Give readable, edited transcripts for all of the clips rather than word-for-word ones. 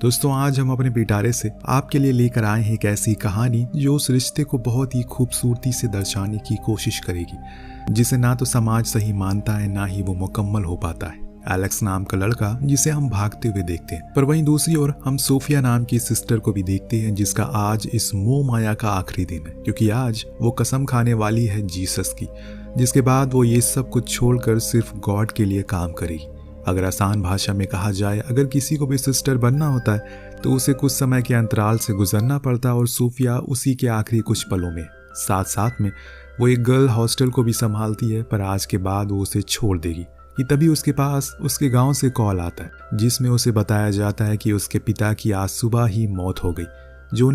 दोस्तों आज हम अपने पिटारे से आपके लिए लेकर आए हैं एक ऐसी कहानी जो उस रिश्ते को बहुत ही खूबसूरती से दर्शाने की कोशिश करेगी जिसे ना तो समाज सही मानता है ना ही वो मुकम्मल हो पाता है। एलेक्स नाम का लड़का जिसे हम भागते हुए देखते हैं, पर वहीं दूसरी ओर हम सोफिया नाम की सिस्टर को भी देखते हैं जिसका आज इस मोह माया का आखिरी दिन है, क्योंकि आज वो कसम खाने वाली है जीसस की, जिसके बाद वो ये सब कुछ छोड़कर सिर्फ गॉड के लिए काम करेगी। अगर आसान भाषा में कहा जाए, अगर किसी को भी सिस्टर बनना होता है तो उसे कुछ समय के अंतराल से गुजरना पड़ता है और सोफिया उसी के आखिरी कुछ पलों में। साथ साथ में वो एक गर्ल हॉस्टल को भी संभालती है, पर आज के बाद वो उसे छोड़ देगी कि तभी उसके पास उसके गांव से कॉल आता है जिसमें उसे बताया जाता है कि उसके पिता की आज सुबह ही मौत हो गई। जो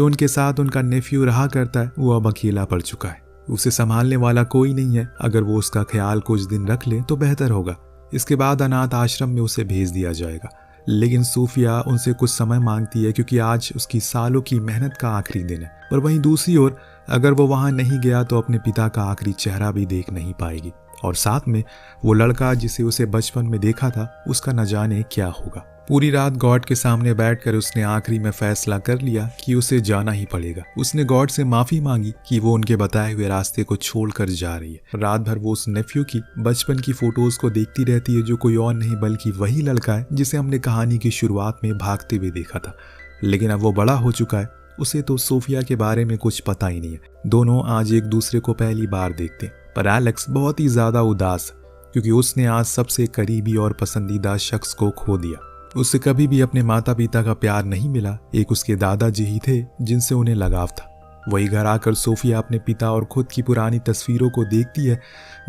उनके साथ उनका नेफ्यू रहा करता है वो अब अकेला पड़ चुका है। उसे संभालने वाला कोई नहीं है। अगर वो उसका ख्याल कुछ दिन रख ले तो बेहतर होगा। इसके बाद अनाथ आश्रम में उसे भेज दिया जाएगा। लेकिन सोफिया उनसे कुछ समय मांगती है क्योंकि आज उसकी सालों की मेहनत का आखिरी दिन है। पर वहीं दूसरी ओर अगर वो वहां नहीं गया तो अपने पिता का आखिरी चेहरा भी देख नहीं पाएगी, और साथ में वो लड़का जिसे उसे बचपन में देखा था उसका न जाने क्या होगा। पूरी रात गॉड के सामने बैठकर उसने आखिरी में फैसला कर लिया कि उसे जाना ही पड़ेगा। उसने गॉड से माफी मांगी कि वो उनके बताए हुए रास्ते को छोड़कर जा रही है। रात भर वो उस नेफ्यू की बचपन की फोटोज को देखती रहती है जो कोई और नहीं बल्कि वही लड़का है जिसे हमने कहानी की शुरुआत में भागते हुए देखा था। लेकिन अब वो बड़ा हो चुका है, उसे तो सोफिया के बारे में कुछ पता ही नहीं है। दोनों आज एक दूसरे को पहली बार देखते हैं, पर एलेक्स बहुत ही ज्यादा उदास है क्योंकि उसने आज सबसे करीबी और पसंदीदा शख्स को खो दिया। उससे कभी भी अपने माता पिता का प्यार नहीं मिला। एक उसके दादाजी ही थे जिनसे उन्हें लगाव था। वही घर आकर सोफिया अपने पिता और खुद की पुरानी तस्वीरों को देखती है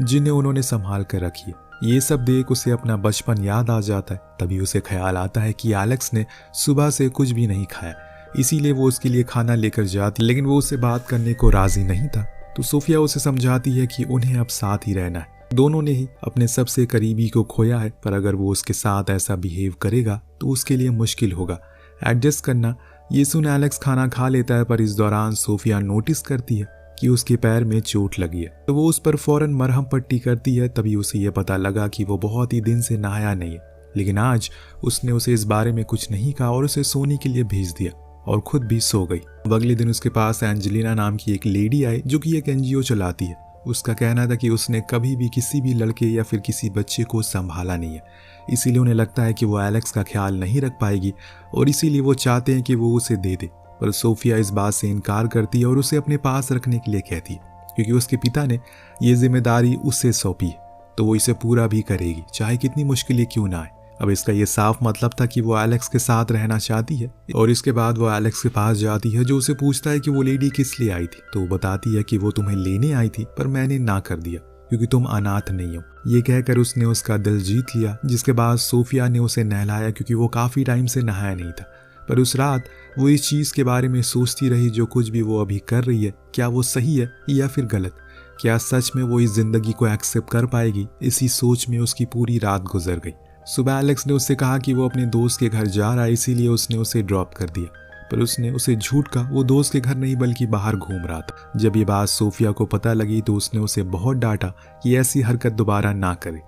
जिन्हें उन्होंने संभाल कर रखी है। ये सब देख उसे अपना बचपन याद आ जाता है। तभी उसे ख्याल आता है कि एलेक्स ने सुबह से कुछ भी नहीं खाया, इसीलिए वो उसके लिए खाना लेकर जाती, लेकिन वो उससे बात करने को राजी नहीं था। तो सोफिया उसे समझाती है कि उन्हें अब साथ ही रहना है। दोनों ने ही अपने सबसे करीबी को खोया है, पर अगर वो उसके साथ ऐसा बिहेव करेगा तो उसके लिए मुश्किल होगा एडजस्ट करना। ये सुन एलेक्स खाना खा लेता है, पर इस दौरान सोफिया नोटिस करती है कि उसके पैर में चोट लगी है। तो वो उस पर फौरन मरहम पट्टी करती है। तभी उसे ये पता लगा कि वो बहुत ही दिन से नहाया नहीं है, लेकिन आज उसने उसे इस बारे में कुछ नहीं कहा और उसे सोने के लिए भेज दिया और खुद भी सो गई। अब अगले दिन उसके पास एंजेलिना नाम की एक लेडी आई जो कि एक एनजीओ चलाती है। उसका कहना था कि उसने कभी भी किसी भी लड़के या फिर किसी बच्चे को संभाला नहीं है, इसीलिए उन्हें लगता है कि वो एलेक्स का ख्याल नहीं रख पाएगी और इसीलिए वो चाहते हैं कि वो उसे दे दे। पर सोफिया इस बात से इनकार करती है और उसे अपने पास रखने के लिए कहती है क्योंकि उसके पिता ने ये जिम्मेदारी उससे सौंपी है, तो वो इसे पूरा भी करेगी चाहे कितनी मुश्किलें क्यों ना आए। अब इसका ये साफ मतलब था कि वो एलेक्स के साथ रहना चाहती है। और इसके बाद वो एलेक्स के पास जाती है जो उसे पूछता है कि वो लेडी किस लिए आई थी। तो वो बताती है कि वो तुम्हें लेने आई थी, पर मैंने ना कर दिया क्योंकि तुम अनाथ नहीं हो। ये कहकर उसने उसका दिल जीत लिया, जिसके बाद सोफिया ने उसे नहलाया क्योंकि वो काफी टाइम से नहाया नहीं था। पर उस रात वो इस चीज के बारे में सोचती रही, जो कुछ भी वो अभी कर रही है क्या वो सही है या फिर गलत, क्या सच में वो इस जिंदगी को एक्सेप्ट कर पाएगी। इसी सोच में उसकी पूरी रात गुजर गई। सुबह एलेक्स ने उससे कहा कि वो अपने दोस्त के घर जा रहा है, इसीलिए उसने उसे ड्रॉप कर दिया, पर उसने उसे झूठ कहा। वो दोस्त के घर नहीं बल्कि बाहर घूम रहा था। जब ये बात सोफिया को पता लगी तो उसने उसे बहुत डांटा कि ऐसी हरकत दोबारा ना करे।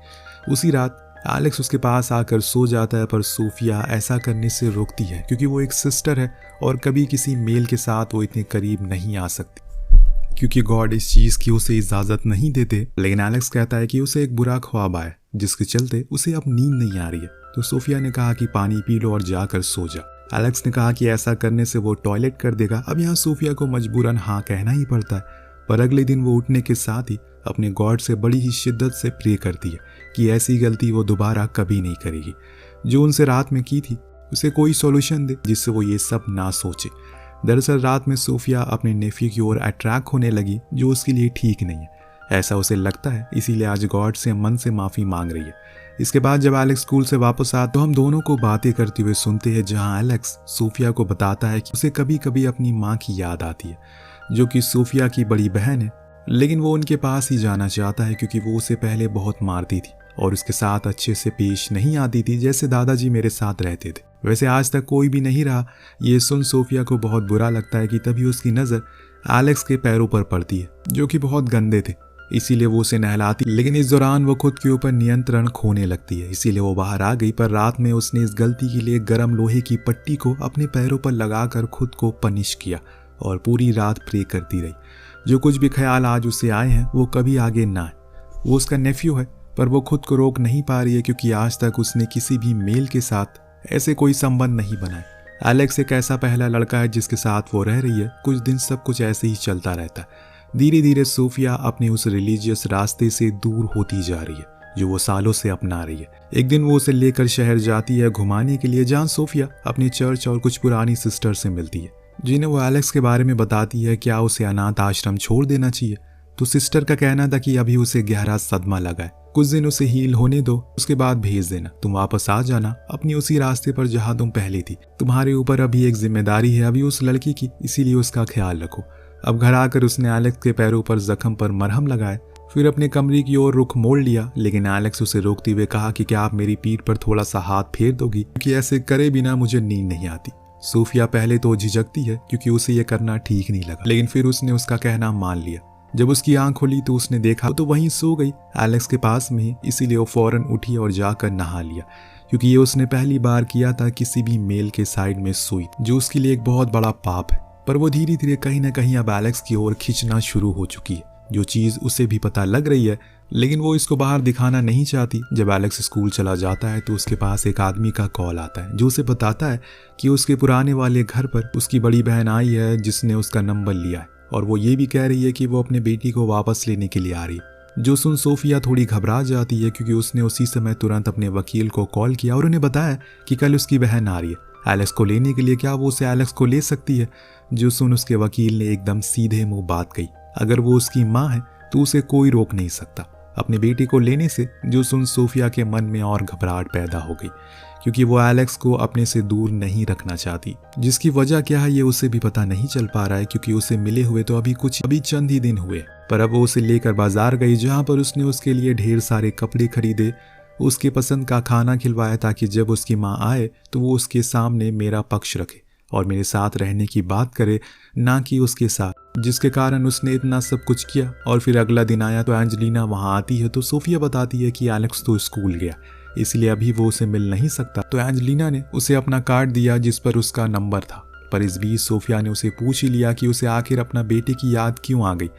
उसी रात एलेक्स उसके पास आकर सो जाता है, पर सोफिया ऐसा करने से रोकती है क्योंकि वो एक सिस्टर है और कभी किसी मेल के साथ वो इतने करीब नहीं आ सकती क्योंकि गॉड इस चीज की उसे इजाजत नहीं देते। लेकिन एलेक्स कहता है कि उसे एक बुरा ख्वाब आया जिसके चलते उसे अब नींद नहीं आ रही है। तो सोफिया ने कहा कि पानी पी लो और जाकर सो जा। एलेक्स ने कहा कि ऐसा करने से वो टॉयलेट कर देगा। अब यहाँ सोफिया को मजबूरन हाँ कहना ही पड़ता है। पर अगले दिन वो उठने के साथ ही अपने गॉड से बड़ी ही शिद्दत से प्रे करती है कि ऐसी गलती वो दोबारा कभी नहीं करेगी। जो उनसे रात में की थी उसे कोई सॉल्यूशन दे जिससे वो ये सब ना सोचे। दरअसल रात में सोफिया अपने नेफ्यू की ओर अट्रैक्ट होने लगी, जो उसके लिए ठीक नहीं है, ऐसा उसे लगता है। इसीलिए आज गॉड से मन से माफी मांग रही है। इसके बाद जब एलेक्स स्कूल से वापस आता तो हम दोनों को बातें करते हुए सुनते हैं, जहां एलेक्स सोफिया को बताता है कि उसे कभी कभी अपनी माँ की याद आती है जो कि सोफिया की बड़ी बहन है, लेकिन वो उनके पास ही जाना चाहता है क्योंकि वो उसे पहले बहुत मारती थी और उसके साथ अच्छे से पेश नहीं आती थी जैसे दादाजी मेरे साथ रहते थे। वैसे आज तक कोई भी नहीं रहा। ये सुन सोफिया को बहुत बुरा लगता है कि तभी उसकी नज़र एलेक्स के पैरों पर पड़ती है जो कि बहुत गंदे थे। इसीलिए वो उसे नहलाती, लेकिन इस दौरान वो खुद के ऊपर नियंत्रण खोने लगती है, इसीलिए वो बाहर आ गई। पर रात में उसने इस गलती के लिए गर्म लोहे की पट्टी को अपने पैरों पर लगाकर खुद को पनिश किया और पूरी रात प्रे करती रही। जो कुछ भी ख्याल आज उसे आए हैं वो कभी आगे ना आए। वो उसका नेफ्यू है, पर वो खुद को रोक नहीं पा रही है क्योंकि आज तक उसने किसी भी मेल के साथ ऐसे कोई संबंध नहीं बनाए। एलेक्स एक ऐसा पहला लड़का है जिसके साथ वो रह रही है। कुछ दिन सब कुछ ऐसे ही चलता रहता है। धीरे धीरे सोफिया अपने उस रिलीजियस रास्ते से दूर होती जा रही है जो वो सालों से अपना रही है। एक दिन वो उसे लेकर शहर जाती है घुमाने के लिए, जहाँ सोफिया अपने चर्च और कुछ पुरानी सिस्टर से मिलती है, जिन्हें वो एलेक्स के बारे में बताती है क्या उसे अनाथ आश्रम छोड़ देना चाहिए। तो सिस्टर का कहना था कि अभी उसे गहरा सदमा लगा है, कुछ दिन उसे हील होने दो, उसके बाद भेज देना, तुम वापस आ जाना अपनी उसी रास्ते पर जहां तुम पहले थी। तुम्हारे ऊपर अभी एक जिम्मेदारी है अभी उस लड़की की, इसीलिए उसका ख्याल रखो। अब घर आकर उसने एलेक्स के पैरों पर जख्म पर मरहम लगाए, फिर अपने कमरे की ओर रुख मोड़ लिया, लेकिन एलेक्स उसे रोकते हुए कहा कि क्या आप मेरी पीठ पर थोड़ा सा हाथ फेर दोगी, क्योंकि ऐसे करे बिना मुझे नींद नहीं आती। सोफिया पहले तो झिझकती है क्योंकि उसे यह करना ठीक नहीं लगा, लेकिन फिर उसने उसका कहना मान लिया। जब उसकी आंख खुली तो उसने देखा तो वहीं सो गई एलेक्स के पास में ही, इसीलिए वो फौरन उठी और जाकर नहा लिया, क्योंकि ये उसने पहली बार किया था किसी भी मेल के साइड में सोई, जो उसके लिए एक बहुत बड़ा पाप है। पर वो धीरे धीरे कहीं ना कहीं अब एलेक्स की ओर खींचना शुरू हो चुकी है, जो चीज उसे भी पता लग रही है, लेकिन वो इसको बाहर दिखाना नहीं चाहती। जब एलेक्स स्कूल चला जाता है तो उसके पास एक आदमी का कॉल आता है जो उसे बताता है कि उसके पुराने वाले घर पर उसकी बड़ी बहन आई है जिसने उसका नंबर लिया है, और वो ये भी कह रही है कि वो अपने बेटी को वापस लेने के लिए आ रही है। जो सुन सोफिया थोड़ी घबरा जाती है क्योंकि उसने उसी समय तुरंत अपने वकील को कॉल किया और उन्हें बताया कि कल उसकी बहन आ रही है एलेक्स को लेने के लिए, क्या वो उसे एलेक्स को ले सकती है। जो सुन उसके वकील ने एकदम सीधे मुंह बात कही, अगर वो उसकी माँ है तो उसे कोई रोक नहीं सकता अपने बेटी को लेने से। जो सुन सोफिया के मन में और घबराहट पैदा हो गई क्योंकि वो एलेक्स को अपने से दूर नहीं रखना चाहती, जिसकी वजह क्या है ये उसे भी पता नहीं चल पा रहा है क्योंकि उसे मिले हुए तो अभी चंद ही दिन हुए। पर अब वो उसे लेकर बाजार गई जहाँ पर उसने उसके लिए ढेर सारे कपड़े खरीदे, उसके पसंद का खाना खिलवाया ताकि जब उसकी माँ आए तो वो उसके सामने मेरा पक्ष रखे और मेरे साथ रहने की बात करे, ना कि उसके साथ, जिसके कारण उसने इतना सब कुछ किया। और फिर अगला दिन आया तो एंजेलिना वहाँ आती है तो सोफिया बताती है कि एलेक्स तो स्कूल गया इसलिए अभी वो उसे मिल नहीं सकता। तो एंजेलिना ने उसे अपना कार्ड दिया जिस पर उसका नंबर था, पर इस बीच सोफिया ने उसे पूछ ही लिया कि उसे आखिर अपना बेटे की याद क्यों आ गई।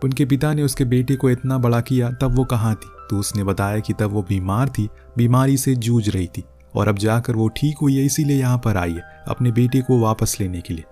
उनके पिता ने उसके बेटे को इतना बड़ा किया तब वो कहाँ थी, तो उसने बताया कि तब वो बीमार थी, बीमारी से जूझ रही थी और अब जाकर वो ठीक हुई है, इसीलिए यहाँ पर आई है अपने बेटे को वापस लेने के लिए।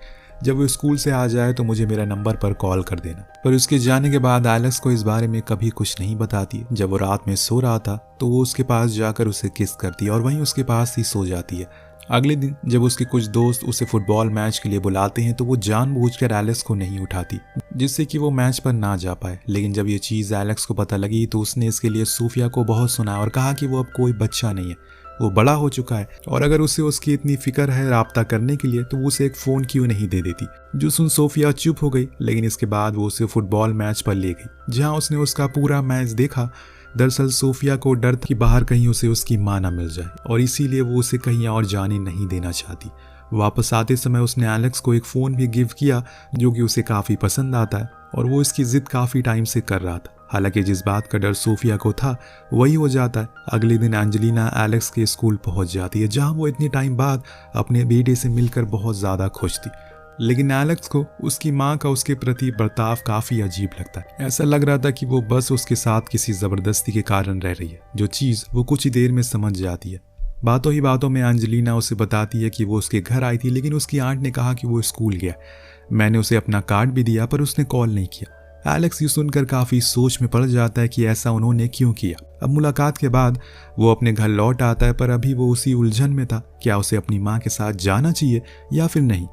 जब वो स्कूल से आ जाए तो मुझे मेरा नंबर पर कॉल कर देना। पर उसके जाने के बाद एलेक्स को इस बारे में कभी कुछ नहीं बताती। जब वो रात में सो रहा था तो वो उसके पास जाकर उसे किस करती है और वहीं उसके पास ही सो जाती है। अगले दिन जब उसके कुछ दोस्त उसे फुटबॉल मैच के लिए बुलाते हैं तो वो जानबूझकर एलेक्स को नहीं उठाती जिससे कि वो मैच पर ना जा पाए। लेकिन जब ये चीज़ एलेक्स को पता लगी तो उसने इसके लिए सोफिया को बहुत सुनाया और कहा कि वो अब कोई बच्चा नहीं है, वो बड़ा हो चुका है और अगर उसे उसकी इतनी फिक्र है राब्ता करने के लिए तो वो उसे एक फ़ोन क्यों नहीं दे देती। जो सुन सोफिया चुप हो गई, लेकिन इसके बाद वो उसे फुटबॉल मैच पर ले गई जहां उसने उसका पूरा मैच देखा। दरअसल सोफिया को डर था कि बाहर कहीं उसे उसकी मां ना मिल जाए और इसीलिए वो उसे कहीं और जाने नहीं देना चाहती। वापस आते समय उसने एलेक्स को एक फ़ोन भी गिफ्ट किया जो कि उसे काफ़ी पसंद आता है और वो इसकी ज़िद काफ़ी टाइम से कर रहा था। हालांकि जिस बात का डर सोफिया को था वही हो जाता है। अगले दिन एंजेलिना एलेक्स के स्कूल पहुंच जाती है जहां वो इतने टाइम बाद अपने बेटे से मिलकर बहुत ज़्यादा खुश थी, लेकिन एलेक्स को उसकी माँ का उसके प्रति बर्ताव काफ़ी अजीब लगता है। ऐसा लग रहा था कि वो बस उसके साथ किसी ज़बरदस्ती के कारण रह रही है, जो चीज़ वो कुछ ही देर में समझ जाती है। बातों ही बातों में एंजेलिना उसे बताती है कि वो उसके घर आई थी लेकिन उसकी आंट ने कहा कि वो स्कूल गया। मैंने उसे अपना कार्ड भी दिया पर उसने कॉल नहीं किया। एलेक्स ये सुनकर काफ़ी सोच में पड़ जाता है कि ऐसा उन्होंने क्यों किया। अब मुलाकात के बाद वो अपने घर लौट आता है पर अभी वो उसी उलझन में था, क्या उसे अपनी माँ के साथ जाना चाहिए या फिर नहीं।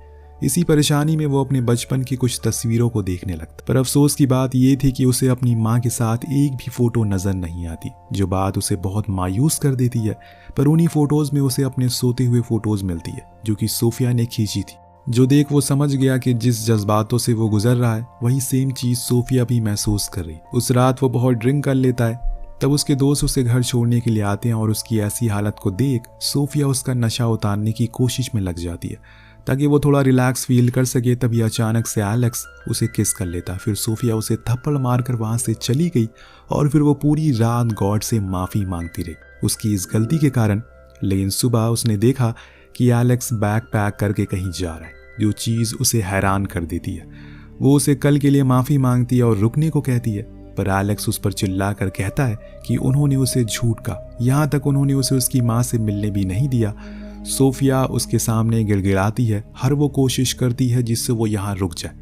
इसी परेशानी में वो अपने बचपन की कुछ तस्वीरों को देखने लगता, पर अफसोस की बात ये थी कि उसे अपनी माँ के साथ एक भी फोटो नजर नहीं आती, जो बात उसे बहुत मायूस कर देती है। पर उन्हीं फोटोज में उसे अपने सोते हुए फोटोज मिलती है जो कि सोफिया ने खींची थी, जो देख वो समझ गया कि जिस जज्बातों से वो गुजर रहा है वही सेम चीज सोफिया भी महसूस कर रही। उस रात वो बहुत ड्रिंक कर लेता है, तब उसके दोस्त उसे घर छोड़ने के लिए आते हैं और उसकी ऐसी हालत को देख सोफिया उसका नशा उतारने की कोशिश में लग जाती है। ताकि वो थोड़ा रिलैक्स फील कर सके। तभी अचानक से एलेक्स उसे किस कर लेता। फिर सोफिया उसे थप्पड़ मारकर वहां से चली गई और फिर वो पूरी रात गॉड से माफ़ी मांगती रही उसकी इस गलती के कारण। लेकिन सुबह उसने देखा कि एलेक्स बैग पैक करके कहीं जा रहा है, जो चीज़ उसे हैरान कर देती है। वो उसे कल के लिए माफ़ी मांगती है और रुकने को कहती है, पर एलेक्स उस पर चिल्ला कर कहता है कि उन्होंने उसे झूठ कहा, यहाँ तक उन्होंने उसे उसकी माँ से मिलने भी नहीं दिया। सोफिया उसके सामने गिड़गिड़ाती है, हर वो कोशिश करती है जिससे वो यहाँ रुक जाए,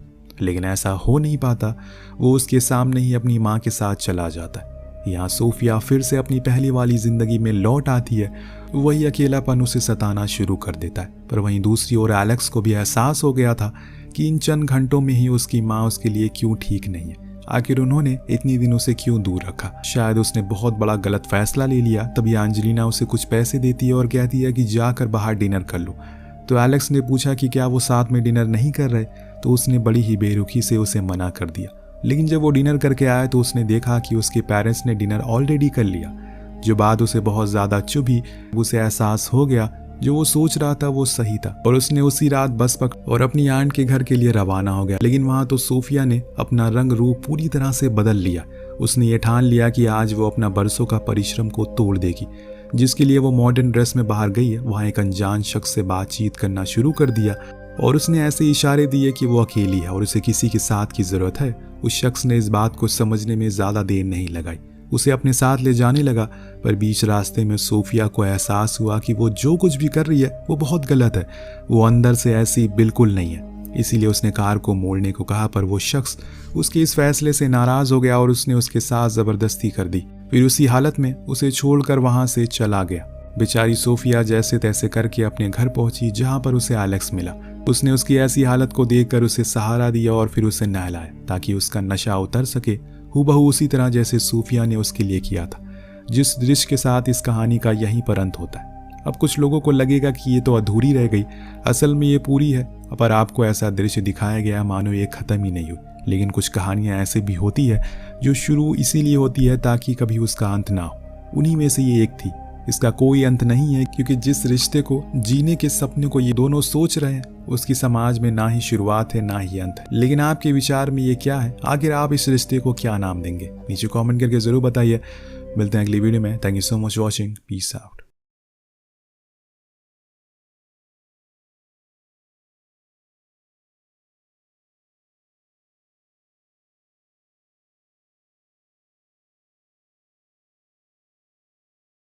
लेकिन ऐसा हो नहीं पाता। वो उसके सामने ही अपनी माँ के साथ चला जाता है। यहाँ सोफिया फिर से अपनी पहली वाली जिंदगी में लौट आती है। वही अकेलापन उसे सताना शुरू कर देता है। पर वहीं दूसरी ओर एलेक्स को भी एहसास हो गया था कि इन चंद घंटों में ही उसकी माँ उसके लिए क्यों ठीक नहीं है। आखिर उन्होंने इतनी दिन उसे क्यों दूर रखा। शायद उसने बहुत बड़ा गलत फैसला ले लिया। तभी एंजेलिना उसे कुछ पैसे देती है और कहती है कि जाकर बाहर डिनर कर लो। तो एलेक्स ने पूछा कि क्या वो साथ में डिनर नहीं कर रहे, तो उसने बड़ी ही बेरुखी से उसे मना कर दिया। लेकिन जब वो डिनर करके आया तो उसने देखा कि उसके पेरेंट्स ने डिनर ऑलरेडी कर लिया, जो बात उसे बहुत ज़्यादा चुभी। उसे एहसास हो गया जो वो सोच रहा था वो सही था और उसने उसी रात बस पकड़ और अपनी आंट के घर के लिए रवाना हो गया। लेकिन वहाँ तो सोफिया ने अपना रंग रूप पूरी तरह से बदल लिया। उसने ये ठान लिया कि आज वो अपना बरसों का परिश्रम को तोड़ देगी। जिसके लिए वो मॉडर्न ड्रेस में बाहर गई है, वहाँ एक अनजान शख्स से बातचीत करना शुरू कर दिया और उसने ऐसे इशारे दिए कि वो अकेली है और उसे किसी के साथ की ज़रूरत है। उस शख्स ने इस बात को समझने में ज़्यादा देर नहीं लगाई, उसे अपने साथ ले जाने लगा। पर बीच रास्ते में सोफिया को एहसास हुआ कि वो जो कुछ भी कर रही है वो बहुत गलत है। वो अंदर से ऐसी बिल्कुल नहीं है। इसीलिए उसने कार को मोड़ने को कहा, पर वो शख्स उसके इस फैसले से नाराज़ हो गया और उसने उसके साथ ज़बरदस्ती कर दी। फिर उसी हालत में उसे छोड़कर वहाँ से चला गया। बेचारी सोफिया जैसे तैसे करके अपने घर पहुंची, जहाँ पर उसे एलेक्स मिला। उसने उसकी ऐसी हालत को देखकर उसे सहारा दिया और फिर उसे नहलाया ताकि उसका नशा उतर सके, हूबहू उसी तरह जैसे सूफिया ने उसके लिए किया था। जिस दृश्य के साथ इस कहानी का यहीं पर अंत होता है। अब कुछ लोगों को लगेगा कि ये तो अधूरी रह गई, असल में ये पूरी है, पर आपको ऐसा दृश्य दिखाया गया मानो ये खत्म ही नहीं हुई। लेकिन कुछ कहानियां ऐसे भी होती है जो शुरू इसीलिए होती है ताकि कभी उसका अंत ना हो। उन्हीं में से ये एक थी। इसका कोई अंत नहीं है, क्योंकि जिस रिश्ते को जीने के सपने को ये दोनों सोच रहे हैं उसकी समाज में ना ही शुरुआत है ना ही अंत है। लेकिन आपके विचार में ये क्या है? आखिर आप इस रिश्ते को क्या नाम देंगे? नीचे कमेंट करके जरूर बताइए। मिलते हैं अगली वीडियो में। Thank you so much watching. Peace out.